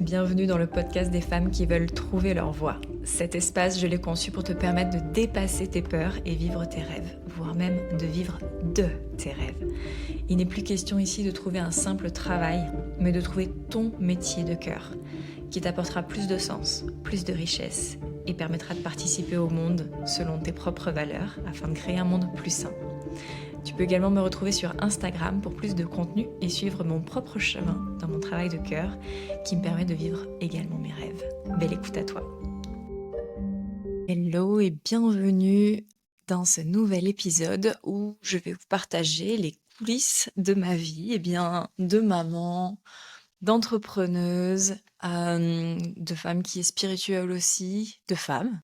bienvenue dans le podcast des femmes qui veulent trouver leur voie. Cet espace, je l'ai conçu pour te permettre de dépasser tes peurs et vivre tes rêves, voire même de vivre de tes rêves. Il n'est plus question ici de trouver un simple travail, mais de trouver ton métier de cœur, qui t'apportera plus de sens, plus de richesse et permettra de participer au monde selon tes propres valeurs afin de créer un monde plus sain. Tu peux également me retrouver sur Instagram pour plus de contenu et suivre mon propre chemin dans mon travail de cœur qui me permet de vivre également mes rêves. Belle écoute à toi. Hello et bienvenue dans ce nouvel épisode où je vais vous partager les coulisses de ma vie, de maman, d'entrepreneuse, de femme qui est spirituelle aussi, de femme.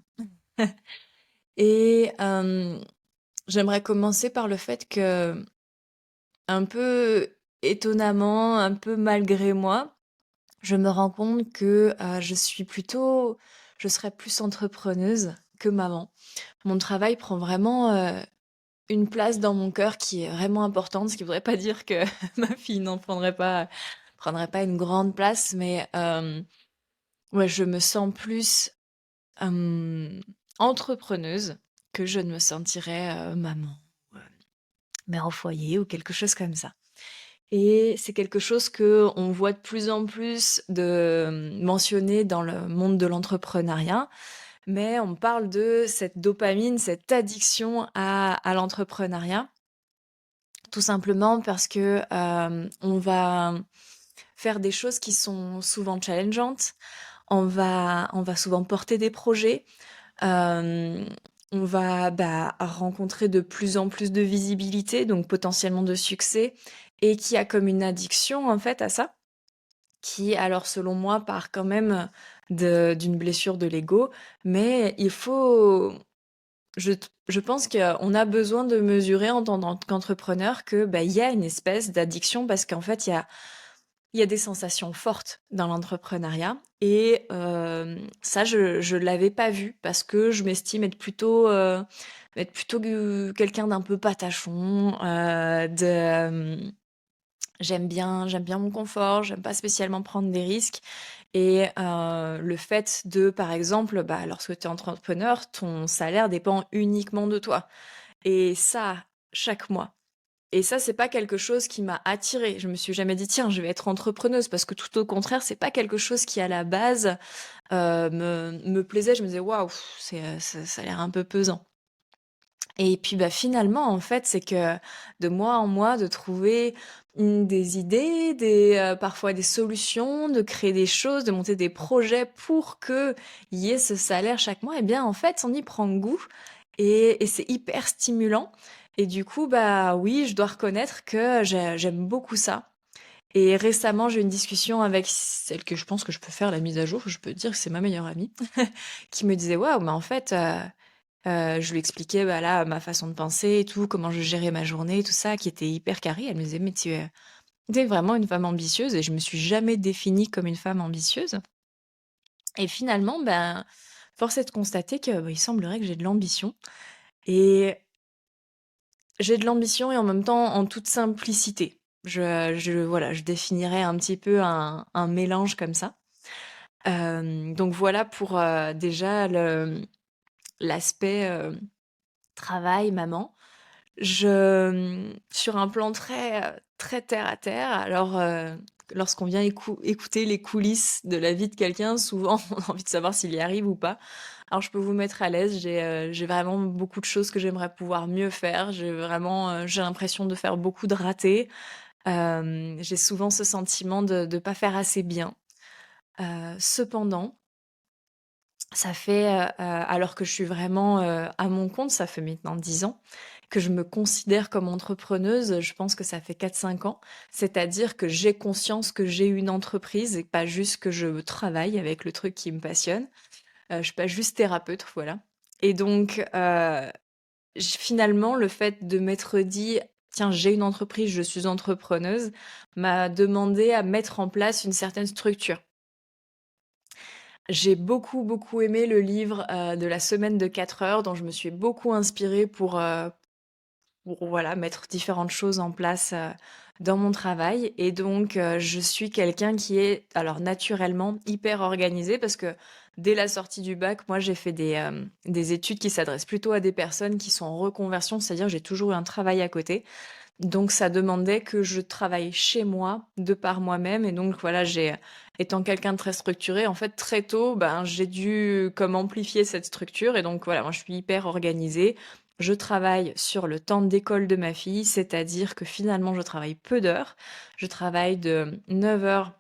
Et j'aimerais commencer par le fait que, un peu étonnamment, un peu malgré moi, je me rends compte que, je serais plus entrepreneuse que maman. Mon travail prend vraiment, une place dans mon cœur qui est vraiment importante, ce qui voudrait pas dire que ma fille n'en prendrait pas une grande place, mais, ouais, je me sens plus, hem, entrepreneuse que je ne me sentirais, maman, ou, mère au foyer ou quelque chose comme ça. Et c'est quelque chose que on voit de plus en plus mentionné dans le monde de l'entrepreneuriat, mais on parle de cette dopamine, cette addiction à l'entrepreneuriat, tout simplement parce que, on va faire des choses qui sont souvent challengeantes. On va souvent porter des projets, hem, on va, rencontrer de plus en plus de visibilité, donc potentiellement de succès et qui a comme une addiction, en fait, à ça, qui alors selon moi part quand même d'une blessure de l'ego, mais je pense qu'on a besoin de mesurer en tant qu'entrepreneur que, il y a une espèce d'addiction parce qu'en fait, il y a des sensations fortes dans l'entrepreneuriat et ça je l'avais pas vu parce que je m'estime être plutôt quelqu'un d'un peu patachon, j'aime bien mon confort, j'aime pas spécialement prendre des risques et le fait de, par exemple, lorsque tu es entrepreneur, ton salaire dépend uniquement de toi et ça, chaque mois. Et ça, c'est pas quelque chose qui m'a attirée. Je me suis jamais dit: «Tiens, je vais être entrepreneuse» parce que tout au contraire, c'est pas quelque chose qui, à la base, me plaisait. Je me disais: «Waouh, ça a l'air un peu pesant». Et puis, finalement, en fait, c'est que de mois en mois, de trouver, des idées, parfois des solutions, de créer des choses, de monter des projets pour qu'il y ait ce salaire chaque mois, et bien, en fait, on y prend goût et c'est hyper stimulant et du coup, oui, je dois reconnaître que j'aime beaucoup ça et récemment, j'ai eu une discussion avec celle que je pense que je peux faire la mise à jour, je peux dire que c'est ma meilleure amie, qui me disait: «Waouh, mais en fait, je lui expliquais, là, ma façon de penser et tout, comment je gérais ma journée, tout ça, qui était hyper carré. Elle me disait: «Mais tu es vraiment une femme ambitieuse» et je me suis jamais définie comme une femme ambitieuse et finalement, force est de constater que, il semblerait que j'ai de l'ambition et j'ai de l'ambition et en même temps en toute simplicité. Voilà, je définirais un petit peu un mélange comme ça. Donc voilà pour, déjà l'aspect, travail, maman. Sur un plan très terre à terre, alors, lorsqu'on vient écouter les coulisses de la vie de quelqu'un, souvent on a envie de savoir s'il y arrive ou pas. Alors je peux vous mettre à l'aise, j'ai vraiment beaucoup de choses que j'aimerais pouvoir mieux faire. J'ai l'impression de faire beaucoup de ratés. J'ai souvent ce sentiment de pas faire assez bien. Cependant, ça fait, alors que je suis vraiment, à mon compte, ça fait maintenant 10 ans que je me considère comme entrepreneuse, je pense que ça fait 4-5 ans. C'est-à-dire que j'ai conscience que j'ai une entreprise et pas juste que je travaille avec le truc qui me passionne. Je suis pas juste thérapeute, voilà et donc finalement, le fait de m'être dit: «Tiens, j'ai une entreprise, je suis entrepreneuse», m'a demandé à mettre en place une certaine structure. J'ai beaucoup, beaucoup aimé le livre, de La semaine de 4 heures dont je me suis beaucoup inspirée pour voilà, mettre différentes choses en place, dans mon travail et donc je suis quelqu'un qui est alors naturellement hyper organisé parce que dès la sortie du bac, moi j'ai fait des études qui s'adressent plutôt à des personnes qui sont en reconversion, c'est-à-dire j'ai toujours eu un travail à côté. Donc ça demandait que je travaille chez moi, de par moi-même et donc voilà, étant quelqu'un de très structuré, en fait, très tôt, ben, j'ai dû comme amplifier cette structure et donc voilà, moi je suis hyper organisée. Je travaille sur le temps d'école de ma fille, c'est-à-dire que finalement je travaille peu d'heures. Je travaille de 9 heures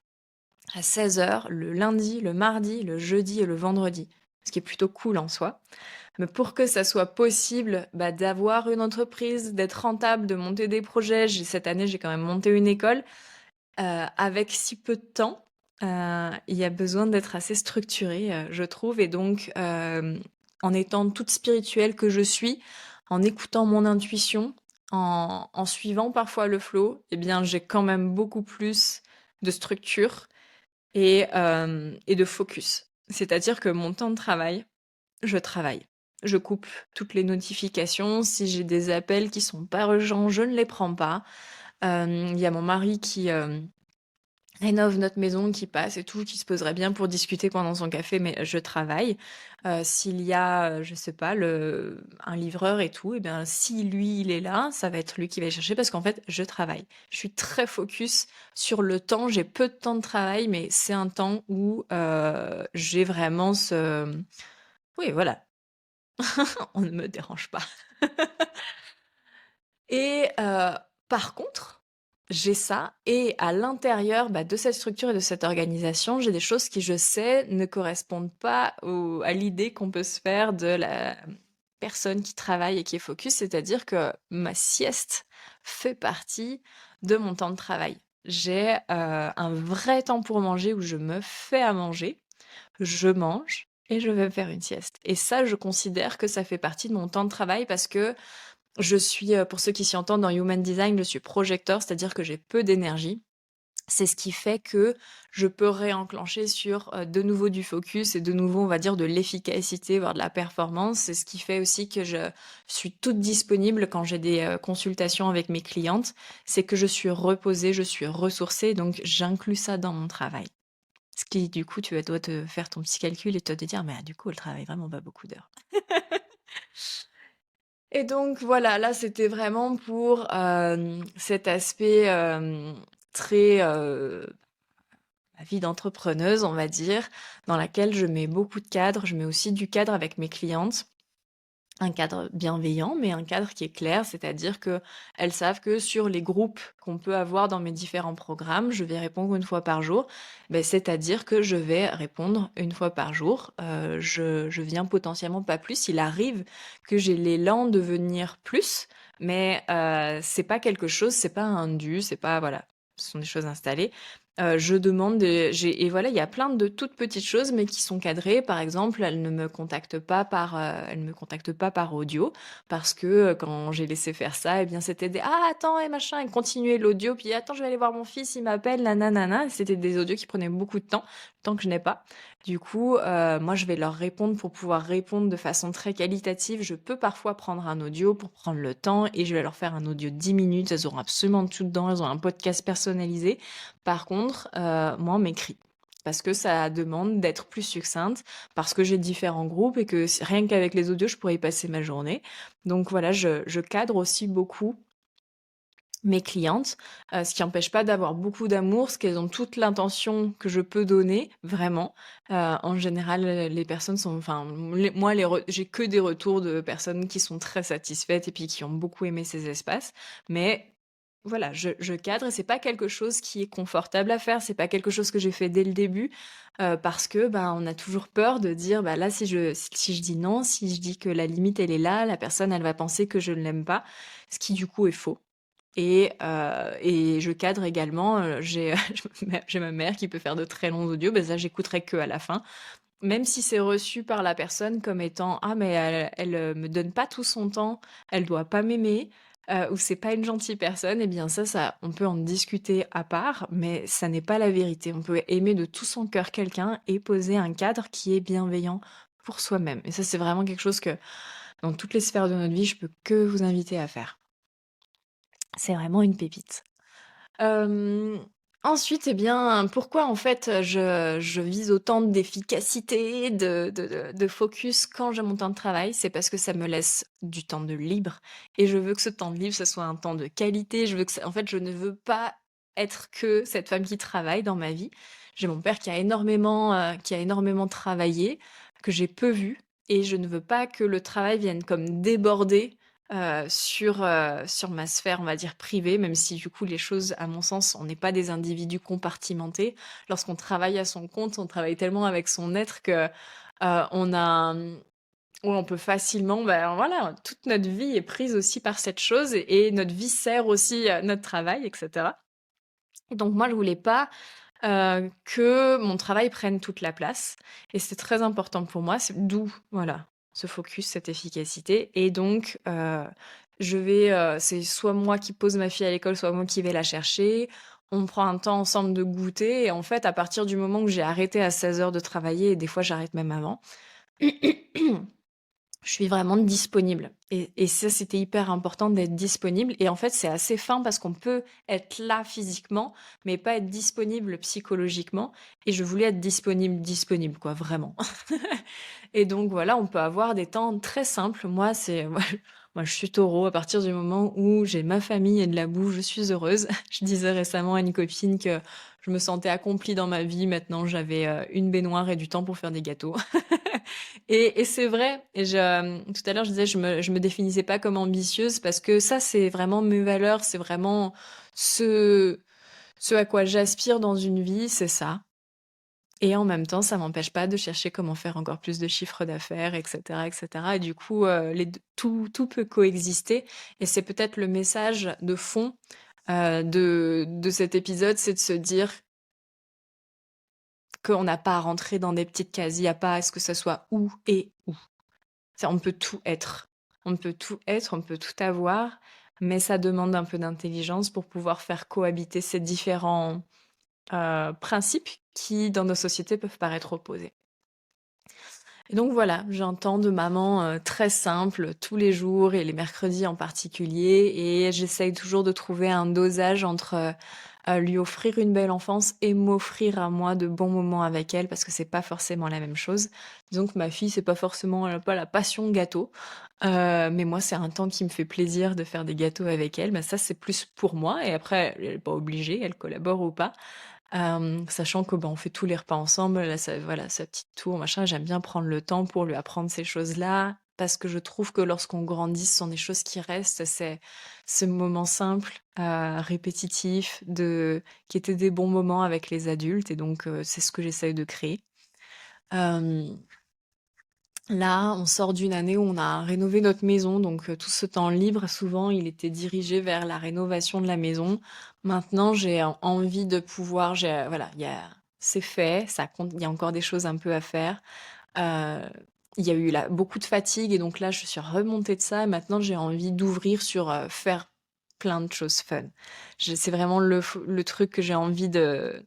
à 16 heures le lundi, le mardi, le jeudi et le vendredi, ce qui est plutôt cool en soi. Mais pour que ça soit possible, bah, d'avoir une entreprise, d'être rentable, de monter des projets, cette année, j'ai quand même monté une école, avec si peu de temps, il y a besoin d'être assez structuré, je trouve et donc, en étant toute spirituelle que je suis, en écoutant mon intuition, en suivant parfois le flow eh bien, j'ai quand même beaucoup plus de structure et de focus. C'est-à-dire que mon temps de travail, je travaille. Je coupe toutes les notifications. Si j'ai des appels qui sont pas urgents, je ne les prends pas. Il y a mon mari qui rénove notre maison, qui passe et tout, qui se poserait bien pour discuter pendant son café, mais je travaille. S'il y a, je sais pas, un livreur et tout, et bien si lui il est là, ça va être lui qui va le chercher parce qu'en fait je travaille. Je suis très focus sur le temps. J'ai peu de temps de travail, mais c'est un temps où j'ai vraiment ce, oui voilà, on ne me dérange pas. Et par contre, j'ai ça et à l'intérieur, bah, de cette structure et de cette organisation, j'ai des choses qui, je sais, ne correspondent pas à l'idée qu'on peut se faire de la personne qui travaille et qui est focus. C'est-à-dire que ma sieste fait partie de mon temps de travail. J'ai un vrai temps pour manger où je me fais à manger, je mange et je vais me faire une sieste. Et ça, je considère que ça fait partie de mon temps de travail parce que je suis, pour ceux qui s'y entendent dans Human Design, je suis projecteur, c'est-à-dire que j'ai peu d'énergie. C'est ce qui fait que je peux réenclencher sur, de nouveau du focus et de nouveau, on va dire, de l'efficacité, voire de la performance. C'est ce qui fait aussi que je suis toute disponible quand j'ai des, consultations avec mes clientes. C'est que je suis reposée, je suis ressourcée, donc j'inclus ça dans mon travail. Ce qui, du coup, tu dois te faire ton petit calcul et toi te dire: «Mais, du coup, elle travaille vraiment pas beaucoup d'heures». Et donc voilà, là, c'était vraiment pour, cet aspect, très, ma vie d'entrepreneuse, on va dire, dans laquelle je mets beaucoup de cadres. Je mets aussi du cadre avec mes clientes. Un cadre bienveillant, mais un cadre qui est clair, c'est-à-dire qu'elles savent que sur les groupes qu'on peut avoir dans mes différents programmes, je vais répondre une fois par jour. Beh, c'est-à-dire que je vais répondre une fois par jour. Je viens potentiellement pas plus. Il arrive que j'ai l'élan de venir plus, mais c'est pas quelque chose, c'est pas un dû, c'est pas voilà, ce sont des choses installées. Je demande des j'ai et voilà, il y a plein de toutes petites choses, mais qui sont cadrées. Par exemple, elle ne me contacte pas par audio parce que, quand j'ai laissé faire ça et bien, c'était des: «Ah attends et machin» et continuer l'audio, puis: «Attends, je vais aller voir mon fils, il m'appelle, na C'était des audios qui prenaient beaucoup de temps que je n'ai pas. Du coup, moi, je vais leur répondre pour pouvoir répondre de façon très qualitative. Je peux parfois prendre un audio pour prendre le temps et je vais leur faire un audio de 10 minutes. Elles auront absolument tout dedans. Elles ont un podcast personnalisé. Par contre, moi, on m'écrit parce que ça demande d'être plus succincte, parce que j'ai différents groupes et que rien qu'avec les audios, je pourrais y passer ma journée. Donc voilà, je cadre aussi beaucoup mes clientes, ce qui n'empêche pas d'avoir beaucoup d'amour, parce qu'elles ont toute l'intention que je peux donner, vraiment. En général, les personnes sont enfin, j'ai que des retours de personnes qui sont très satisfaites et puis qui ont beaucoup aimé ces espaces. Mais voilà, je cadre et c'est pas quelque chose qui est confortable à faire, c'est pas quelque chose que j'ai fait dès le début, parce que, ben, on a toujours peur de dire: «Bah, là, si je dis non, si je dis que la limite elle est là, la personne elle va penser que je ne l'aime pas», ce qui du coup est faux. Et je cadre également, j'ai ma mère qui peut faire de très longs audios, bah, ça j'écouterai que à la fin. Même si c'est reçu par la personne comme étant: «Ah mais elle me donne pas tout son temps, elle doit pas m'aimer, ou c'est pas une gentille personne», et bien ça on peut en discuter à part, mais ça n'est pas la vérité. On peut aimer de tout son cœur quelqu'un et poser un cadre qui est bienveillant pour soi-même, et ça c'est vraiment quelque chose que, dans toutes les sphères de notre vie, je peux que vous inviter à faire. C'est vraiment une pépite. Hem, Ensuite, eh bien, pourquoi en fait, je vise autant d'efficacité, de focus quand j'ai mon temps de travail? C'est parce que ça me laisse du temps de libre et je veux que ce temps de libre, ce soit un temps de qualité. Je veux que ça en fait, je ne veux pas être que cette femme qui travaille dans ma vie. J'ai mon père qui a énormément travaillé, que j'ai peu vu et je ne veux pas que le travail vienne comme déborder sur ma sphère, on va dire, privée, même si du coup les choses, à mon sens, on n'est pas des individus compartimentés. Lorsqu'on travaille à son compte, on travaille tellement avec son être que, on a, ouais, on peut facilement, ben, voilà, toute notre vie est prise aussi par cette chose et notre vie sert aussi, notre travail et cetera. Et donc moi, je voulais pas, que mon travail prenne toute la place et c'est très important pour moi, c'est d'où, voilà, ce focus, cette efficacité et donc c'est soit moi qui pose ma fille à l'école, soit moi qui vais la chercher. On prend un temps ensemble de goûter et en fait, à partir du moment où j'ai arrêté à 16 heures de travailler et des fois j'arrête même avant, je suis vraiment disponible et ça, c'était hyper important d'être disponible et en fait, c'est assez fin parce qu'on peut être là physiquement, mais pas être disponible psychologiquement et je voulais être disponible, disponible quoi, vraiment. Et donc voilà, on peut avoir des temps très simples. Moi, c'est moi, je suis Taureau. À partir du moment où j'ai ma famille et de la bouffe, je suis heureuse. Je disais récemment à une copine que je me sentais accomplie dans ma vie. Maintenant, j'avais, une baignoire et du temps pour faire des gâteaux. Et c'est vrai et tout à l'heure, je disais je me définissais pas comme ambitieuse parce que ça, c'est vraiment mes valeurs, c'est vraiment ce ce à quoi j'aspire dans une vie, c'est ça. Et en même temps, ça m'empêche pas de chercher comment faire encore plus de chiffre d'affaires, et cetera, et cetera. Et du coup, les 2 tout peut coexister et c'est peut-être le message de fond, de cet épisode, c'est de se dire qu'on n'a pas à rentrer dans des petites cases. Il y a pas à ce que ça soit ou et ou. C'est on peut tout être. On peut tout être, on peut tout avoir, mais ça demande un peu d'intelligence pour pouvoir faire cohabiter ces différents, principes qui, dans nos sociétés, peuvent paraître opposés. Et donc voilà, j'ai un temps de maman, très simple tous les jours et les mercredis en particulier et j'essaye toujours de trouver un dosage entre, lui offrir une belle enfance et m'offrir à moi de bons moments avec elle parce que c'est pas forcément la même chose. Disons que ma fille, c'est pas forcément, elle a pas la passion gâteau, mais moi, c'est un temps qui me fait plaisir de faire des gâteaux avec elle. Mais ça, c'est plus pour moi et après, elle est pas obligée, elle collabore ou pas. Sachant que, bah, on fait tous les repas ensemble, elle a sa voilà, sa petite tour, machin. J'aime bien prendre le temps pour lui apprendre ces choses-là, parce que je trouve que lorsqu'on grandit, ce sont des choses qui restent. C'est ce moment simple, répétitif, qui étaient des bons moments avec les adultes et donc c'est ce que j'essaye de créer. Hem Là, on sort d'une année où on a rénové notre maison, donc tout ce temps libre, souvent, il était dirigé vers la rénovation de la maison. Maintenant, j'ai envie de pouvoir voilà, c'est fait, ça compte il y a encore des choses un peu à faire. Heu, il y a eu là beaucoup de fatigue et donc là, je suis remontée de ça et maintenant j'ai envie d'ouvrir sur, faire plein de choses fun. Je C'est vraiment le truc que j'ai envie de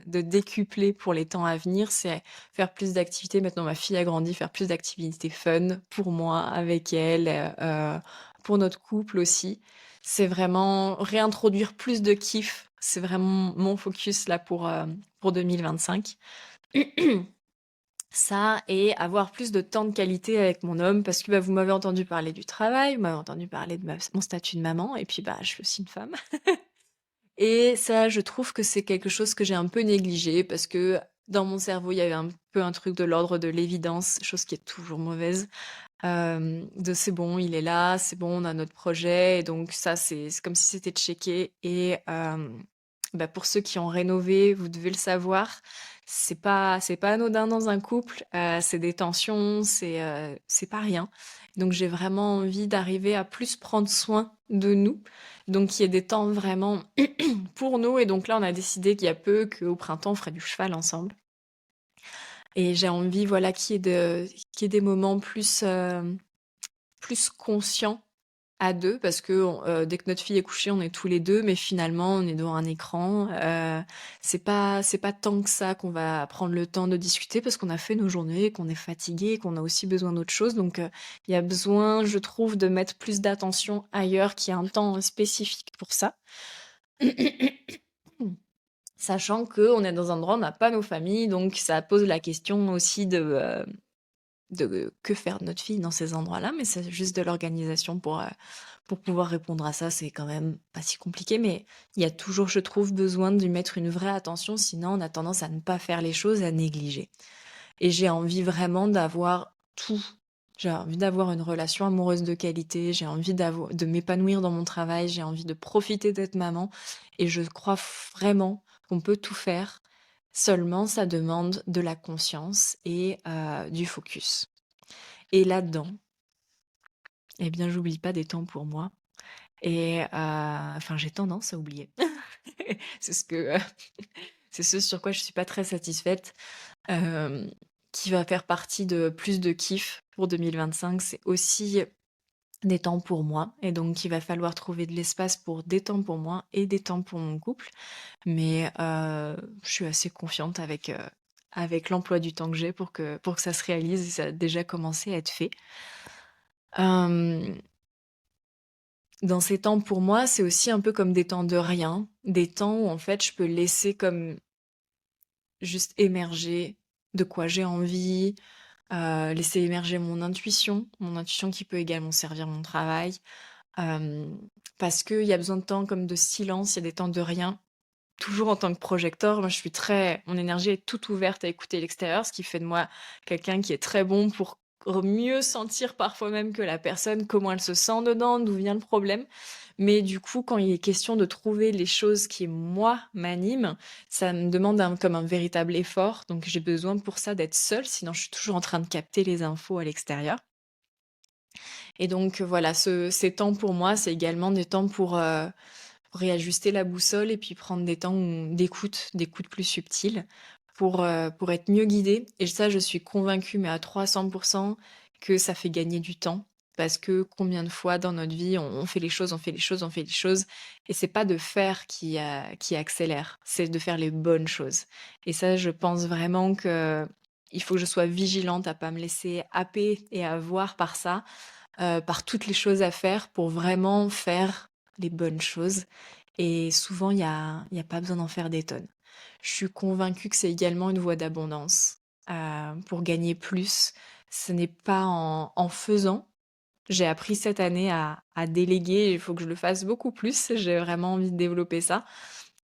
décupler pour les temps à venir, c'est faire plus d'activités. Maintenant ma fille a grandi, faire plus d'activités fun pour moi, avec elle, pour notre couple aussi. C'est vraiment réintroduire plus de kiff. C'est vraiment mon focus là pour 2025. Ça et avoir plus de temps de qualité avec mon homme parce que, bah, vous m'avez entendu parler du travail, vous m'avez entendu parler de mon statut de maman et puis, bah, je suis aussi une femme et ça, je trouve que c'est quelque chose que j'ai un peu négligé parce que dans mon cerveau, il y avait un peu un truc de l'ordre de l'évidence, chose qui est toujours mauvaise, de: «C'est bon, il est là, c'est bon, on a notre projet» et donc ça, c'est comme si c'était checké et bah, pour ceux qui ont rénové, vous devez le savoir, c'est pas anodin dans un couple, c'est des tensions, c'est pas rien. Donc j'ai vraiment envie d'arriver à plus prendre soin de nous, donc qu'il y ait des temps vraiment pour nous et donc là, on a décidé qu'il y a peu qu'au printemps, on ferait du cheval ensemble et j'ai envie, voilà, qu'il y ait des moments plus conscients à 2 parce que dès que notre fille est couchée, on est tous les 2 mais finalement, on est devant un écran, c'est pas tant que ça qu'on va prendre le temps de discuter parce qu'on a fait nos journées, qu'on est fatigué, qu'on a aussi besoin d'autre chose donc il y a besoin, je trouve, de mettre plus d'attention ailleurs, qu'il y ait un temps spécifique pour ça. Sachant qu'on est dans un endroit où on n'a pas nos familles, donc ça pose la question aussi de que faire de notre fille dans ces endroits-là, mais c'est juste de l'organisation pour pouvoir répondre à ça. C'est quand même pas si compliqué, mais il y a toujours, je trouve, besoin d'y mettre une vraie attention, sinon on a tendance à ne pas faire les choses, à négliger. Et j'ai envie vraiment d'avoir tout. J'ai envie d'avoir une relation amoureuse de qualité, j'ai envie de m'épanouir dans mon travail, j'ai envie de profiter d'être maman et je crois vraiment qu'on peut tout faire. Seulement, ça demande de la conscience et du focus. Et là-dedans, eh bien, j'oublie pas des temps pour moi et enfin, j'ai tendance à oublier. C'est ce que, c'est ce sur quoi je suis pas très satisfaite. Hem, qui va faire partie de plus de kiff pour 2025, c'est aussi des temps pour moi et donc il va falloir trouver de l'espace pour des temps pour moi et des temps pour mon couple. Mais je suis assez confiante avec l'emploi du temps que j'ai pour que ça se réalise et ça a déjà commencé à être fait. Hem, dans ces temps pour moi, c'est aussi un peu comme des temps de rien, des temps où en fait je peux laisser comme juste émerger de quoi j'ai envie, laisser émerger mon intuition qui peut également servir mon travail. Hem, parce qu'il y a besoin de temps comme de silence, il y a des temps de rien. Toujours en tant que projecteur, moi je suis très mon énergie est toute ouverte à écouter l'extérieur, ce qui fait de moi quelqu'un qui est très bon pour mieux sentir parfois même que la personne, comment elle se sent dedans, d'où vient le problème. Mais du coup, quand il est question de trouver les choses qui, moi, m'animent, ça me demande comme un véritable effort. Donc j'ai besoin pour ça d'être seule, sinon je suis toujours en train de capter les infos à l'extérieur. Et donc voilà, ces temps pour moi, c'est également des temps pour réajuster la boussole et puis prendre des temps d'écoute plus subtils pour être mieux guidée et ça, je suis convaincue, mais à 300 que ça fait gagner du temps. Parce que combien de fois dans notre vie, on fait les choses, on fait les choses, on fait les choses et c'est pas de faire qui accélère, c'est de faire les bonnes choses et ça, je pense vraiment que il faut que je sois vigilante à pas me laisser happer et avoir par ça, par toutes les choses à faire pour vraiment faire les bonnes choses et souvent il y a pas besoin d'en faire des tonnes. Je suis convaincue que c'est également une voie d'abondance, pour gagner plus. Ce n'est pas en faisant. J'ai appris cette année à déléguer, il faut que je le fasse beaucoup plus. J'ai vraiment envie de développer ça,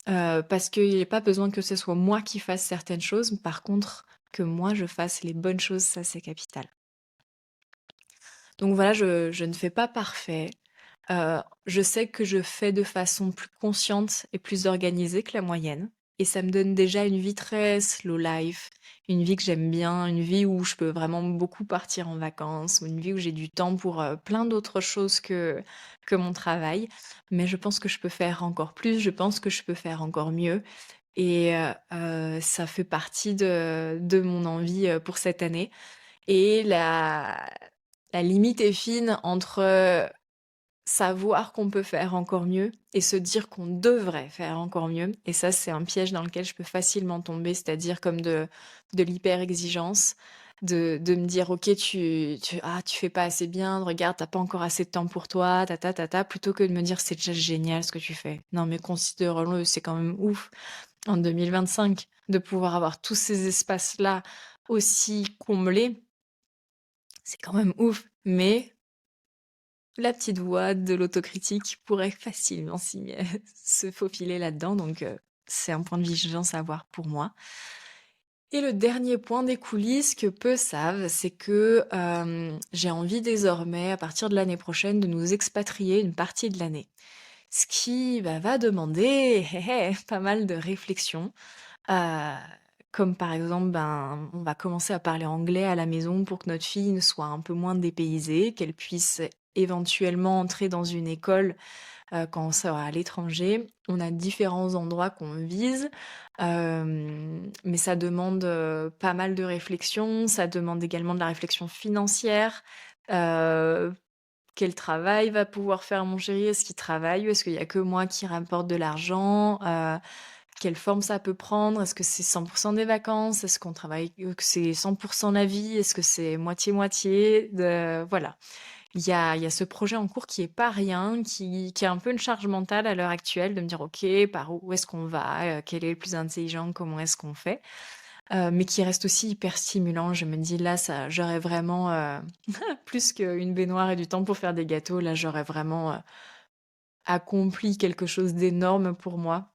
parce qu'il y a pas besoin que ce soit moi qui fasse certaines choses. Par contre, que moi je fasse les bonnes choses, ça c'est capital. Donc voilà, je ne fais pas parfait. Je sais que je fais de façon plus consciente et plus organisée que la moyenne et ça me donne déjà une vie très slow life, une vie que j'aime bien, une vie où je peux vraiment beaucoup partir en vacances, ou une vie où j'ai du temps pour, plein d'autres choses que mon travail. Mais je pense que je peux faire encore plus, je pense que je peux faire encore mieux et ça fait partie de mon envie, pour cette année et la limite est fine entre savoir qu'on peut faire encore mieux et se dire qu'on devrait faire encore mieux et ça, c'est un piège dans lequel je peux facilement tomber, c'est-à-dire comme de l'hyper-exigence, de me dire: «OK, tu fais pas assez bien, regarde, t'as pas encore assez de temps pour toi, ta ta ta ta», plutôt que de me dire: «C'est déjà génial ce que tu fais». Non, mais considérons-le, c'est quand même ouf en 2025 de pouvoir avoir tous ces espaces-là aussi comblés, c'est quand même ouf, mais la petite voix de l'autocritique pourrait facilement se faufiler là-dedans, donc c'est un point de vigilance à avoir pour moi. Et le dernier point des coulisses que peu savent, c'est que, j'ai envie désormais, à partir de l'année prochaine, de nous expatrier une partie de l'année. Ce qui, bah, va demander, pas mal de réflexion. Heu, comme par exemple, ben, on va commencer à parler anglais à la maison pour que notre fille ne soit un peu moins dépaysée, qu'elle puisse éventuellement entrer dans une école, quand on sera à l'étranger. On a différents endroits qu'on vise, mais ça demande, pas mal de réflexion. Ça demande également de la réflexion financière. Heu, quel travail va pouvoir faire mon chéri? Est-ce qu'il travaille ou est-ce qu'il y a que moi qui rapporte de l'argent? Quelle forme ça peut prendre? Est-ce que c'est 100 des vacances? Est-ce qu'on travaille que c'est 100 la vie? Est-ce que c'est moitié-moitié? Voilà. il y a ce projet en cours qui est pas rien, qui est un peu une charge mentale à l'heure actuelle de me dire: «OK, par où est-ce qu'on va? Quel est le plus intelligent? Comment est-ce qu'on fait?» Mais qui reste aussi hyper stimulant. Je me dis: «Là, ça j'aurais vraiment, plus qu'une baignoire et du temps pour faire des gâteaux, là, j'aurais vraiment, accompli quelque chose d'énorme pour moi».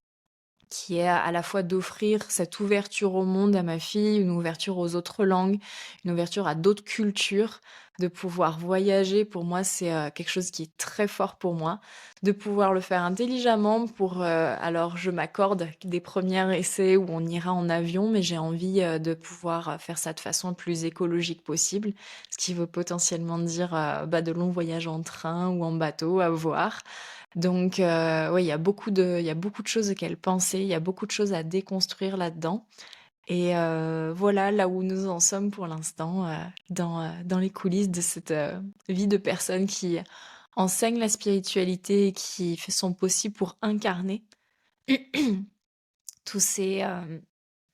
Qui est à la fois d'offrir cette ouverture au monde à ma fille, une ouverture aux autres langues, une ouverture à d'autres cultures, de pouvoir voyager. Pour moi, c'est, quelque chose qui est très fort pour moi. De pouvoir le faire intelligemment pour, alors je m'accorde des premiers essais où on ira en avion, mais j'ai envie, de pouvoir, faire ça de façon le plus écologique possible. Ce qui veut potentiellement dire, bah, de longs voyages en train ou en bateau à voir. Donc ouais, il y a beaucoup de choses auxquelles penser, il y a beaucoup de choses à déconstruire là-dedans et voilà là où nous en sommes pour l'instant, dans les coulisses de cette, vie de personne qui enseigne la spiritualité et qui fait son possible pour incarner tous ces,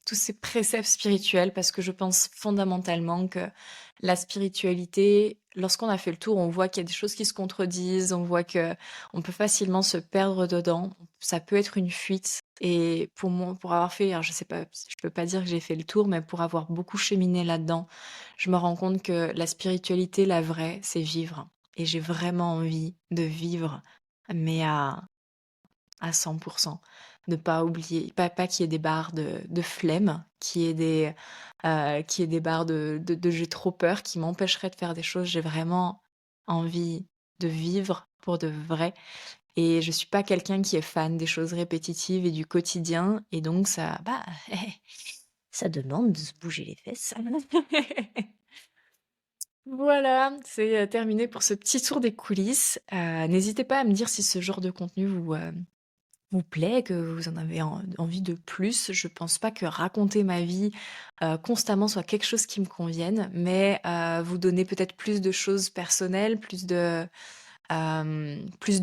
tous ces préceptes spirituels parce que je pense fondamentalement que la spiritualité, lorsqu'on a fait le tour, on voit qu'il y a des choses qui se contredisent, on voit que on peut facilement se perdre dedans. Ça peut être une fuite et pour moi, pour avoir fait, alors je sais pas, je peux pas dire que j'ai fait le tour, mais pour avoir beaucoup cheminé là-dedans, je me rends compte que la spiritualité, la vraie, c'est vivre et j'ai vraiment envie de vivre, mais à 100. Ne pas oublier, pas qu'il y ait des barres de flemme, qu'il y ait des barres de «j'ai trop peur» qui m'empêcheraient de faire des choses. J'ai vraiment envie de vivre pour de vrai et je suis pas quelqu'un qui est fan des choses répétitives et du quotidien et donc ça, bah, ça demande de se bouger les fesses. Voilà, c'est, terminé pour ce petit tour des coulisses. N'hésitez pas à me dire si ce genre de contenu vous plaît, que vous en avez envie de plus. Je pense pas que raconter ma vie, constamment soit quelque chose qui me convienne, mais vous donner peut-être plus de choses personnelles, plus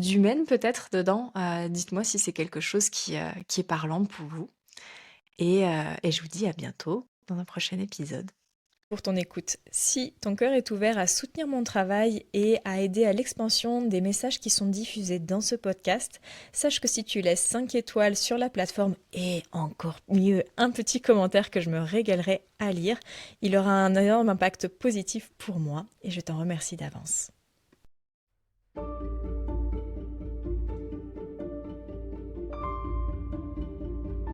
d'humaine peut-être dedans. Dites-moi si c'est quelque chose qui est parlant pour vous et je vous dis à bientôt dans un prochain épisode. Pour ton écoute. Si ton cœur est ouvert à soutenir mon travail et à aider à l'expansion des messages qui sont diffusés dans ce podcast, sache que si tu laisses 5 étoiles sur la plateforme et encore mieux un petit commentaire que je me régalerai à lire, il aura un énorme impact positif pour moi et je t'en remercie d'avance.